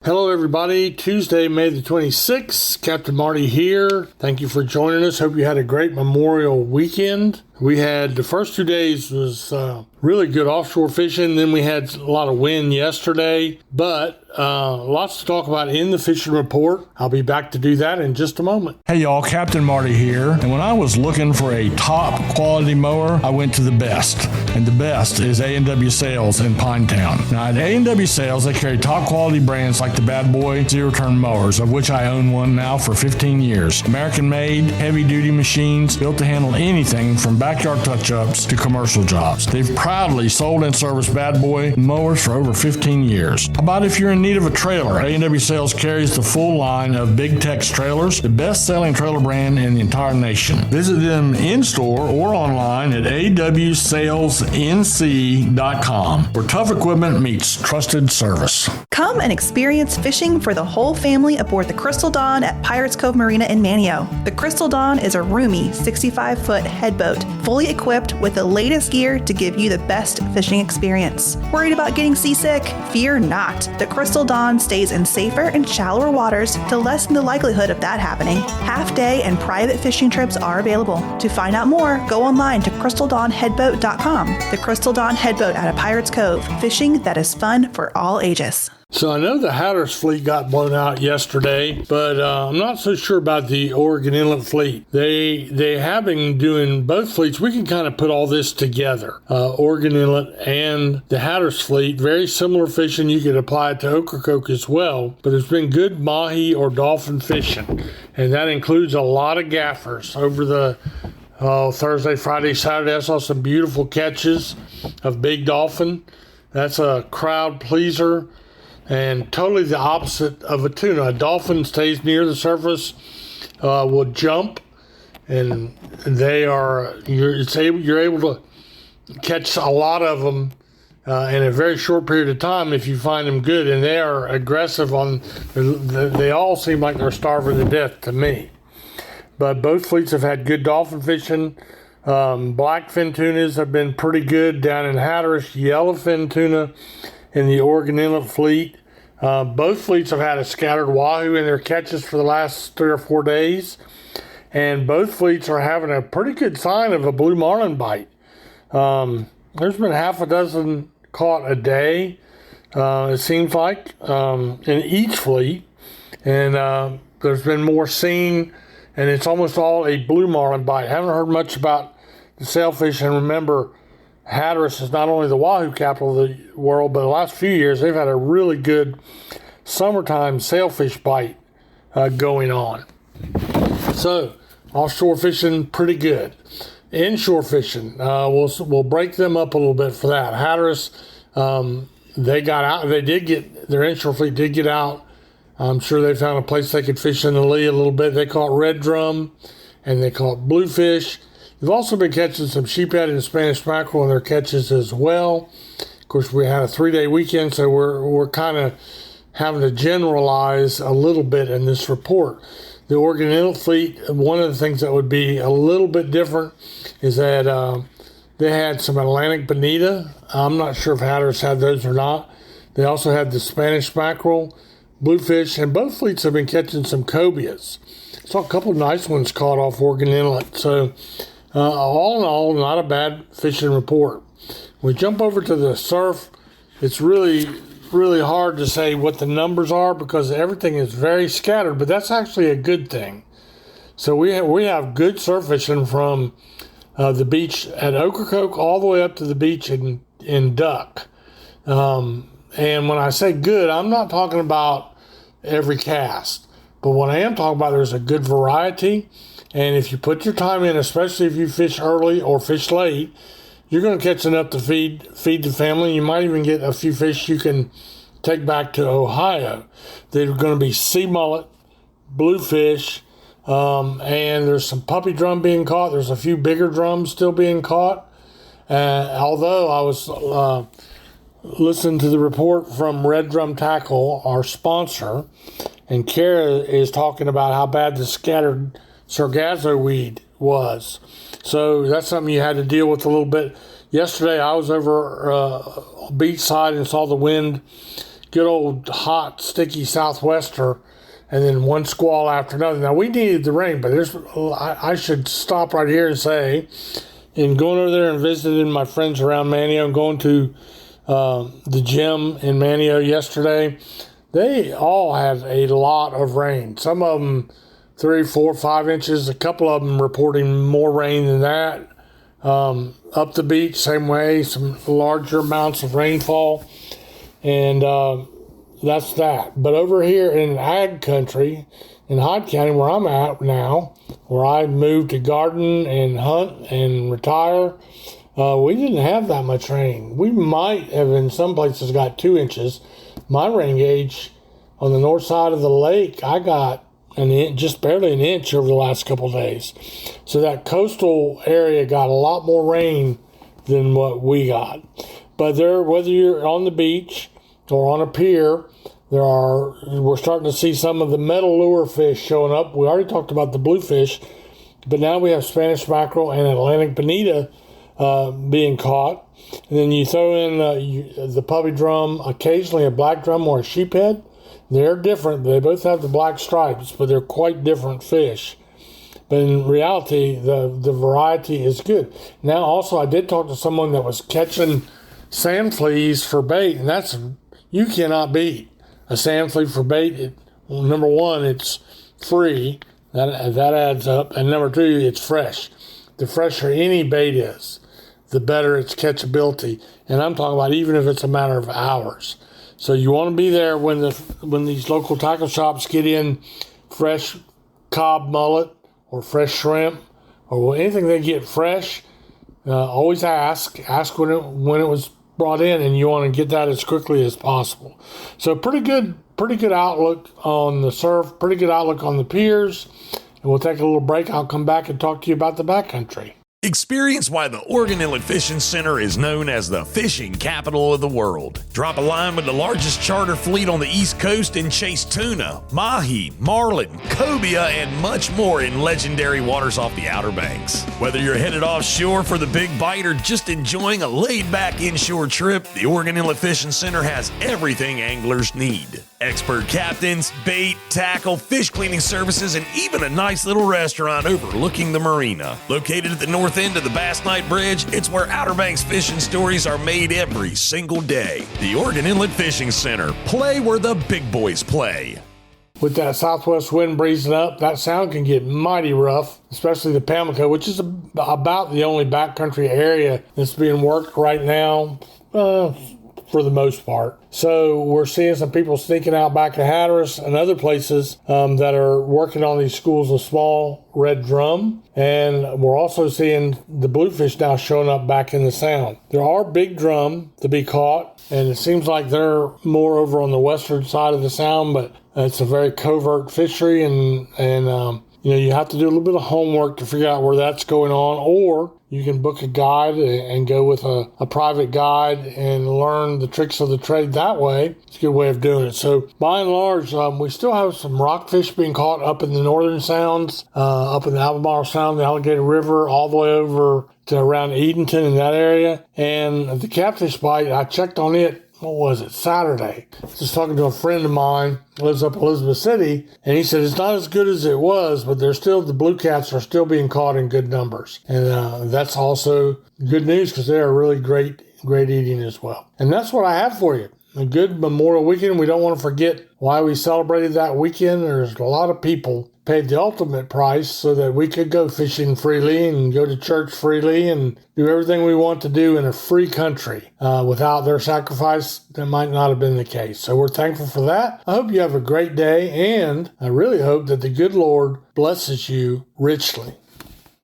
Hello, everybody. Tuesday, May the 26th. Captain Marty here. Thank you for joining us. Hope you had a great Memorial weekend. We had the first 2 days was really good offshore fishing. Then we had a lot of wind yesterday, but lots to talk about in the fishing report. I'll be back to do that in just a moment. Hey y'all, Captain Marty here. And when I was looking for a top quality mower, I went to the best. And the best is A&W Sales in Pinetown. Now at A&W Sales, they carry top quality brands like the Bad Boy zero-turn mowers, of which I own one now for 15 years. American-made, heavy-duty machines built to handle anything from backyard touch-ups to commercial jobs. They've proudly sold and serviced Bad Boy mowers for over 15 years. How about if you're in need of a trailer? A&W Sales carries the full line of Big Tex trailers, the best-selling trailer brand in the entire nation. Visit them in-store or online at awsalesnc.com, where tough equipment meets trusted service. Come and experience fishing for the whole family aboard the Crystal Dawn at Pirates Cove Marina in Manio. The Crystal Dawn is a roomy 65-foot headboat, fully equipped with the latest gear to give you the best fishing experience. Worried about getting seasick? Fear not. The Crystal Dawn stays in safer and shallower waters to lessen the likelihood of that happening. Half-day and private fishing trips are available. To find out more, go online to crystaldawnheadboat.com. The Crystal Dawn Headboat out of Pirates Cove. Fishing that is fun for all ages. So I know the Hatteras fleet got blown out yesterday, but I'm not so sure about the Oregon Inlet fleet. They have been doing both fleets. We can kind of put all this together. Oregon Inlet and the Hatteras fleet, very similar fishing. You could apply it to Ocracoke as well, but it's been good mahi or dolphin fishing, and that includes a lot of gaffers over the Thursday, Friday, Saturday. I saw some beautiful catches of big dolphin. That's a crowd pleaser. And totally the opposite of a tuna. A dolphin stays near the surface, will jump, and you're able to catch a lot of them in a very short period of time if you find them good. And they are aggressive they all seem like they're starving to death to me. But both fleets have had good dolphin fishing. Blackfin tunas have been pretty good down in Hatteras. Yellowfin tuna in the Oregon Inlet fleet. Both fleets have had a scattered wahoo in their catches for the last 3 or 4 days, and both fleets are having a pretty good sign of a blue marlin bite. There's been half a dozen caught a day, it seems like, in each fleet, and there's been more seen, and it's almost all a blue marlin bite. Haven't heard much about the sailfish, and remember, Hatteras is not only the wahoo capital of the world, but the last few years they've had a really good summertime sailfish bite going on. So offshore fishing pretty good. Inshore fishing, we'll break them up a little bit for that. Hatteras, they got out. Their inshore fleet did get out. I'm sure they found a place they could fish in the lee a little bit. They caught red drum and they caught bluefish. We've also been catching some sheephead and Spanish mackerel in their catches as well. Of course, we had a 3-day weekend, so we're kind of having to generalize a little bit in this report. The Oregon Inlet fleet, one of the things that would be a little bit different is that they had some Atlantic bonita. I'm not sure if Hatteras had those or not. They also had the Spanish mackerel, bluefish, and both fleets have been catching some cobias. Saw a couple of nice ones caught off Oregon Inlet. So all in all, not a bad fishing report. We jump over to the surf. It's really, really hard to say what the numbers are because everything is very scattered, but that's actually a good thing. So we have good surf fishing from the beach at Ocracoke all the way up to the beach in Duck. And when I say good, I'm not talking about every cast, but what I am talking about, there's a good variety. And if you put your time in, especially if you fish early or fish late, you're going to catch enough to feed the family. You might even get a few fish you can take back to Ohio. They're going to be sea mullet, bluefish, and there's some puppy drum being caught. There's a few bigger drums still being caught. Although I was listening to the report from Red Drum Tackle, our sponsor, and Kara is talking about how bad the scattered sargasso weed was. So that's something you had to deal with a little bit. Yesterday I was over beachside and saw the wind good old hot, sticky southwester, and then one squall after another. Now, we needed the rain, but I should stop right here and say, in going over there and visiting my friends around Manteo and going to the gym in Manteo yesterday, they all had a lot of rain. Some of them 3, 4, 5 inches. A couple of them reporting more rain than that. Up the beach, same way, some larger amounts of rainfall. And that's that. But over here in ag country, in Hyde County, where I'm at now, where I moved to garden and hunt and retire, we didn't have that much rain. We might have in some places got 2 inches. My rain gauge on the north side of the lake, I got just barely an inch over the last couple of days. So that coastal area got a lot more rain than what we got. But whether you're on the beach or on a pier, we're starting to see some of the metal lure fish showing up. We already talked about the bluefish, but now we have Spanish mackerel and Atlantic bonita being caught. And then you throw in the puppy drum, occasionally a black drum or a sheephead. They're different. They both have the black stripes, but they're quite different fish. But in reality, the variety is good. Now, also, I did talk to someone that was catching sand fleas for bait, and you cannot beat a sand flea for bait. Number one, it's free. That adds up. And number two, it's fresh. The fresher any bait is, the better its catchability. And I'm talking about even if it's a matter of hours. So you want to be there when these local tackle shops get in fresh cob mullet or fresh shrimp or anything they get fresh. Always ask when it was brought in, and you want to get that as quickly as possible. So pretty good outlook on the surf, pretty good outlook on the piers. And we'll take a little break. I'll come back and talk to you about the backcountry. Experience why the Oregon Inlet Fishing Center is known as the fishing capital of the world. Drop a line with the largest charter fleet on the East Coast and chase tuna, mahi, marlin, cobia, and much more in legendary waters off the Outer Banks. Whether you're headed offshore for the big bite or just enjoying a laid-back inshore trip, the Oregon Inlet Fishing Center has everything anglers need. Expert captains, bait, tackle, fish cleaning services, and even a nice little restaurant overlooking the marina. Located at the north end of the Bass Knight Bridge, it's where Outer Banks fishing stories are made every single day. The Oregon Inlet Fishing Center. Play where the big boys play. With that southwest wind breezing up, that sound can get mighty rough, especially the Pamlico, which is about the only backcountry area that's being worked right now. For the most part. So we're seeing some people sneaking out back to Hatteras and other places that are working on these schools of small red drum. And we're also seeing the bluefish now showing up back in the sound. There are big drum to be caught, and it seems like they're more over on the western side of the sound, but it's a very covert fishery, and you have to do a little bit of homework to figure out where that's going on, or you can book a guide and go with a private guide and learn the tricks of the trade that way. It's a good way of doing it. So by and large, we still have some rockfish being caught up in the northern sounds, up in the Albemarle Sound, the Alligator River, all the way over to around Edenton in that area. And the catfish bite, I checked on it. What was it? Saturday. Just talking to a friend of mine who lives up in Elizabeth City, and he said it's not as good as it was, but the blue cats are still being caught in good numbers. And that's also good news because they are really great eating as well. And that's what I have for you. A good Memorial Weekend. We don't want to forget why we celebrated that weekend. There's a lot of people paid the ultimate price so that we could go fishing freely and go to church freely and do everything we want to do in a free country. Without their sacrifice, that might not have been the case. So we're thankful for that. I hope you have a great day, and I really hope that the good Lord blesses you richly.